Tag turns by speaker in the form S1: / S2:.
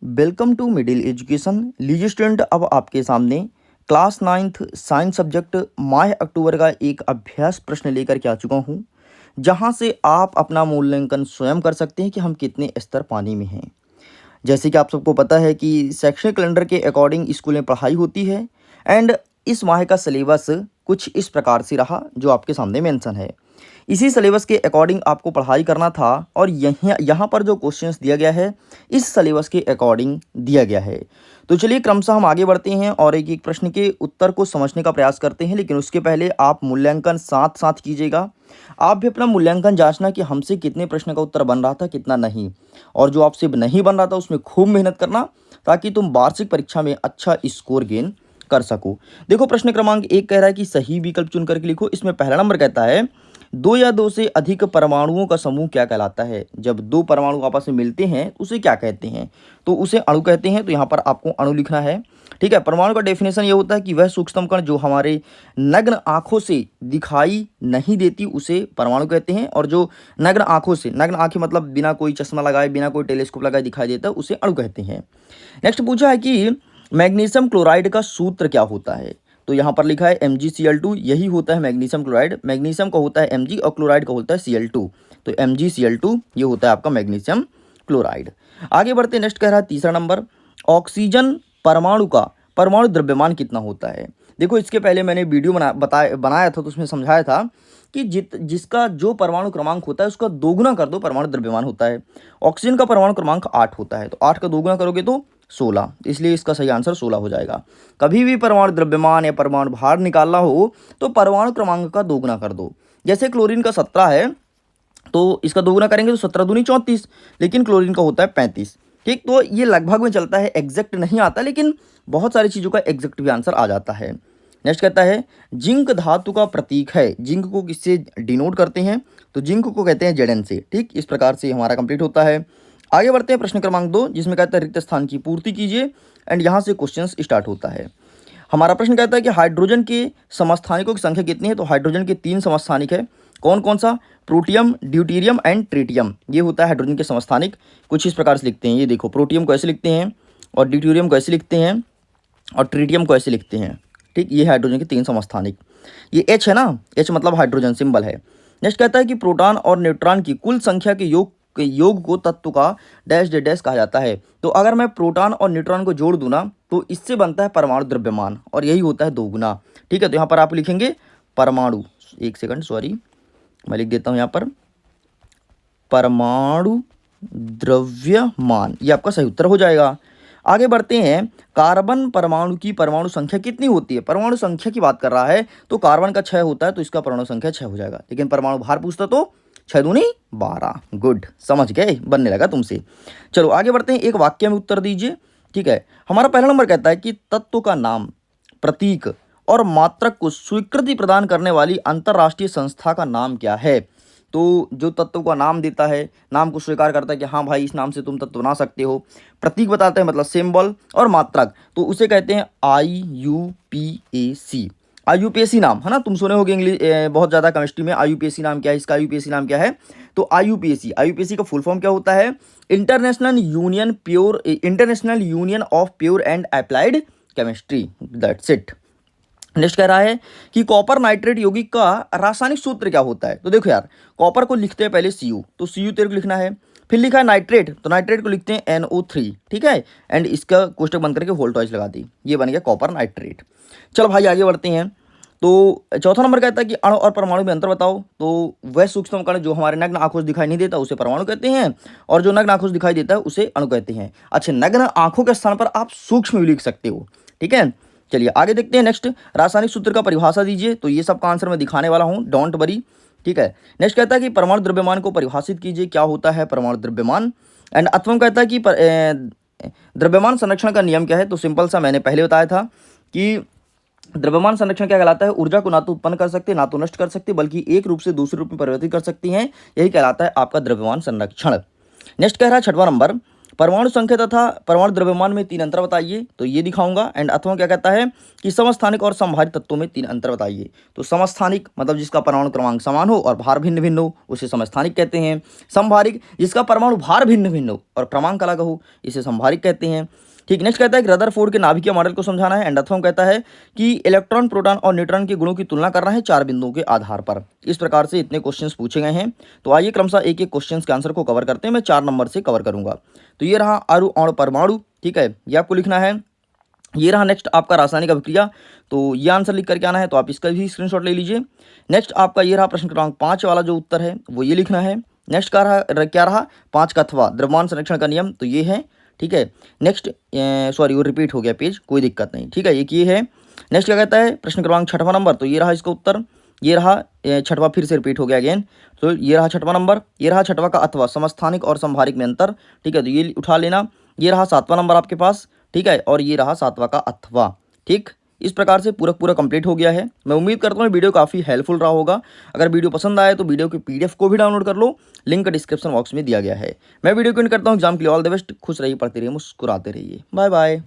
S1: Welcome to middle education. लीजिए student, अब आपके सामने क्लास 9th साइंस सब्जेक्ट माह अक्टूबर का एक अभ्यास प्रश्न लेकर के आ चुका हूँ, जहाँ से आप अपना मूल्यांकन स्वयं कर सकते हैं कि हम कितने स्तर पानी में हैं। जैसे कि आप सबको पता है कि शैक्षणिक कैलेंडर के अकॉर्डिंग स्कूल में पढ़ाई होती है एंड इस माह का सिलेबस कुछ इस प्रकार से रहा जो आपके सामने मेंशन है। इसी सिलेबस के अकॉर्डिंग आपको पढ़ाई करना था और यहाँ यहाँ पर जो क्वेश्चंस दिया गया है इस सिलेबस के अकॉर्डिंग दिया गया है। तो चलिए क्रमशः हम आगे बढ़ते हैं और एक एक प्रश्न के उत्तर को समझने का प्रयास करते हैं, लेकिन उसके पहले आप मूल्यांकन साथ साथ कीजिएगा। आप भी अपना मूल्यांकन जांचना कि हमसे कितने प्रश्न का उत्तर बन रहा था कितना नहीं, और जो आपसे नहीं बन रहा था उसमें खूब मेहनत करना ताकि तुम वार्षिक परीक्षा में अच्छा स्कोर गेन कर सको। देखो प्रश्न क्रमांक 1 कह रहा है कि सही विकल्प चुन करके लिखो। इसमें पहला नंबर कहता है दो या दो से अधिक परमाणुओं का समूह क्या कहलाता है। जब दो परमाणु आपस में मिलते हैं उसे क्या कहते हैं, तो उसे अणु कहते हैं। तो यहाँ पर आपको अणु लिखना है। ठीक है, परमाणु का डेफिनेशन ये होता है कि वह सूक्ष्मतम कण जो हमारे नग्न आंखों से दिखाई नहीं देती उसे परमाणु कहते हैं, और जो नग्न आंखों से, नग्न आंखें मतलब बिना कोई चश्मा लगाए बिना कोई टेलीस्कोप लगाए दिखाई देता है उसे अणु कहते हैं। नेक्स्ट पूछा है कि मैग्नीशियम क्लोराइड का सूत्र क्या होता है। तो यहाँ पर लिखा है MgCl2, यही होता है मैग्नीशियम क्लोराइड। मैग्नीशियम का होता है Mg और क्लोराइड का होता है Cl2। तो MgCl2 ये होता है आपका मैग्नीशियम क्लोराइड। आगे बढ़ते, नेक्स्ट कह रहा है तीसरा नंबर, ऑक्सीजन परमाणु का परमाणु द्रव्यमान कितना होता है। देखो इसके पहले मैंने वीडियो बनाया था तो उसमें समझाया था कि जिसका जो परमाणु क्रमांक होता है उसका दोगुना कर दो परमाणु द्रव्यमान होता है। ऑक्सीजन का परमाणु क्रमांक 8 होता है, तो 8 का दोगुना करोगे तो 16, इसलिए इसका सही आंसर 16 हो जाएगा। कभी भी परमाणु द्रव्यमान या परमाणु भार निकालना हो तो परमाणु क्रमांक का दोगुना कर दो। जैसे क्लोरीन का 17 है तो इसका दोगुना करेंगे तो 17 दूनी 34, लेकिन क्लोरीन का होता है 35। ठीक, तो ये लगभग में चलता है, एग्जैक्ट नहीं आता, लेकिन बहुत सारी चीज़ों का एग्जैक्ट भी आंसर आ जाता है। नेक्स्ट कहता है जिंक धातु का प्रतीक है। जिंक को किससे डिनोट करते हैं, तो जिंक को कहते हैं Zn से। ठीक, इस प्रकार से हमारा कंप्लीट होता है। आगे बढ़ते हैं प्रश्न क्रमांक 2, जिसमें कहता है रिक्त स्थान की पूर्ति कीजिए, एंड यहाँ से क्वेश्चन स्टार्ट होता है। हमारा प्रश्न कहता है कि हाइड्रोजन के समस्थानिकों की संख्या कितनी है। तो हाइड्रोजन के 3 समस्थानिक है। कौन कौन सा, प्रोटियम, ड्यूटीरियम एंड ट्रिटियम, ये होता है हाइड्रोजन के समस्थानिक। कुछ इस प्रकार से लिखते हैं, ये देखो प्रोटियम को ऐसे लिखते हैं और ड्यूटीरियम को ऐसे लिखते हैं और ट्रिटियम को ऐसे लिखते हैं। ठीक, ये हाइड्रोजन के 3 समस्थानिक। ये H है ना, H मतलब हाइड्रोजन सिंबल है। नेक्स्ट कहता है कि प्रोटॉन और न्यूट्रॉन की कुल संख्या के योग को तत्व का डैश डे डैश कहा जाता है। तो अगर मैं प्रोटॉन और न्यूट्रॉन को जोड़ दूं ना तो इससे बनता है परमाणु द्रव्यमान, और यही होता है दोगुना। ठीक है, तो यहाँ पर आप लिखेंगे परमाणु, एक सेकंड सॉरी, मैं लिख देता हूँ यहाँ पर परमाणु द्रव्यमान, ये आपका सही उत्तर हो जाएगा। आगे बढ़ते हैं, कार्बन परमाणु की परमाणु संख्या कितनी होती है। परमाणु संख्या की बात कर रहा है तो कार्बन का 6 होता है, तो इसका परमाणु संख्या 6 हो जाएगा। लेकिन परमाणु भार पूछता तो 6 दूनी 12। गुड, समझ गए, बनने लगा तुमसे। चलो आगे बढ़ते हैं, एक वाक्य में उत्तर दीजिए। ठीक है, हमारा पहला नंबर कहता है कि तत्व का नाम, प्रतीक और मात्रक को स्वीकृति प्रदान करने वाली अंतर्राष्ट्रीय संस्था का नाम क्या है। तो जो तत्व का नाम देता है, नाम को स्वीकार करता है कि हाँ भाई इस नाम से तुम तत्व बना सकते हो, प्रतीक बताते हैं मतलब सिंबल, और मात्रक तो उसे कहते हैं IUPAC। IUPAC नाम है ना, तुम सुने होगे इंग्लिश बहुत ज़्यादा केमिस्ट्री में। IUPAC नाम क्या है, इसका IUPAC नाम क्या है, तो IUPAC का फुल फॉर्म क्या होता है, international union of pure and applied chemistry, that's it. Next कह रहा है कि कॉपर नाइट्रेट यौगिक का रासायनिक सूत्र क्या होता है। तो देखो यार, कॉपर को लिखते हैं पहले Cu, तो Cu तेरे को लिखना है। फिर लिखा है नाइट्रेट, तो नाइट्रेट को लिखते हैं NO3। ठीक है, एंड इसका कोष्टक बंद करके वोल्टेज लगा दी, ये बन गया कॉपर नाइट्रेट। चलो भाई आगे बढ़ते हैं। तो चौथा नंबर कहता है कि अणु और परमाणु में अंतर बताओ। तो वह सूक्ष्म कण जो हमारे नग्न आंखों से दिखाई नहीं देता उसे परमाणु कहते हैं, और जो नग्न आंखों से दिखाई देता है उसे अणु कहते हैं। अच्छा, नग्न आंखों के स्थान पर आप सूक्ष्म भी लिख सकते हो। ठीक है, चलिए आगे देखते हैं। नेक्स्ट, रासायनिक सूत्र का परिभाषा दीजिए। तो ये सब का आंसर मैं दिखाने वाला हूँ, डोंट वरी। ठीक है, नेक्स्ट कहता है कि परमाणु द्रव्यमान को परिभाषित कीजिए, क्या होता है परमाणु द्रव्यमान। एंड अथर्वम कहता है कि द्रव्यमान संरक्षण का नियम क्या है। तो सिंपल सा मैंने पहले बताया था कि द्रव्यमान संरक्षण क्या कहलाता है, ऊर्जा को ना तो उत्पन्न कर सकते ना तो नष्ट कर सकते, बल्कि एक रूप से दूसरे रूप में परिवर्तित कर सकती हैं, यही कहलाता है आपका द्रव्यमान संरक्षण। नेक्स्ट कह रहा है छठवां नंबर, परमाणु संख्या तथा परमाणु द्रव्यमान में 3 अंतर बताइए, तो ये दिखाऊंगा। एंड अथवा क्या कहता है कि समस्थानिक और समभारित तत्वों में 3 अंतर बताइए। तो समस्थानिक मतलब जिसका परमाणु क्रमांक समान हो और भार भिन्न भिन्न हो, उसे समस्थानिक कहते हैं। समभारिक जिसका परमाणु भार भिन्न भिन्न हो और क्रमांक अलग हो, इसे समभारिक कहते हैं। ठीक, नेक्स्ट कहता है कि रदरफोर्ड के नाभिकीय मॉडल को समझाना है। एंड अथवा कहता है कि इलेक्ट्रॉन, प्रोटॉन और न्यूट्रॉन के गुणों की तुलना करना है 4 बिंदुओं के आधार पर। इस प्रकार से इतने क्वेश्चंस पूछे गए हैं। तो आइए क्रमशः एक एक क्वेश्चंस के आंसर को कवर करते हैं। मैं 4 नंबर से कवर करूंगा। तो ये रहा अणु और परमाणु, ठीक है, ये आपको लिखना है। ये रहा नेक्स्ट आपका रासायनिक अभिक्रिया, तो ये आंसर लिख करके आना है, तो आप इसका भी स्क्रीनशॉट ले लीजिए। नेक्स्ट आपका ये रहा प्रश्न क्रमांक 5 वाला जो उत्तर है वो ये लिखना है। नेक्स्ट क्या रहा 5 का अथवा द्रव्यमान संरक्षण का नियम, तो ये है, ठीक है। नेक्स्ट सॉरी वो रिपीट हो गया पेज, कोई दिक्कत नहीं, ठीक है, एक ये है। नेक्स्ट क्या कहता है प्रश्न क्रमांक 6वां नंबर, तो ये रहा इसका उत्तर। ये रहा 6वां, फिर से रिपीट हो गया अगेन। तो ये रहा 6वां नंबर। ये रहा 6वां का अथवा समस्थानिक और समभारिक में अंतर, ठीक है, तो ये उठा लेना। ये रहा 7वां नंबर आपके पास, ठीक है, और ये रहा 7वां का अथवा। ठीक, इस प्रकार से पूरा कंप्लीट हो गया है। मैं उम्मीद करता हूँ वीडियो काफ़ी हेल्पफुल रहा होगा। अगर वीडियो पसंद आए तो वीडियो की पीडीएफ को भी डाउनलोड कर लो, लिंक डिस्क्रिप्शन बॉक्स में दिया गया है। मैं वीडियो को एंड करता हूँ। एग्जाम के लिए ऑल द बेस्ट। खुश रहिए, पढ़ते रहिए, मुस्कुराते रहिए। Bye bye.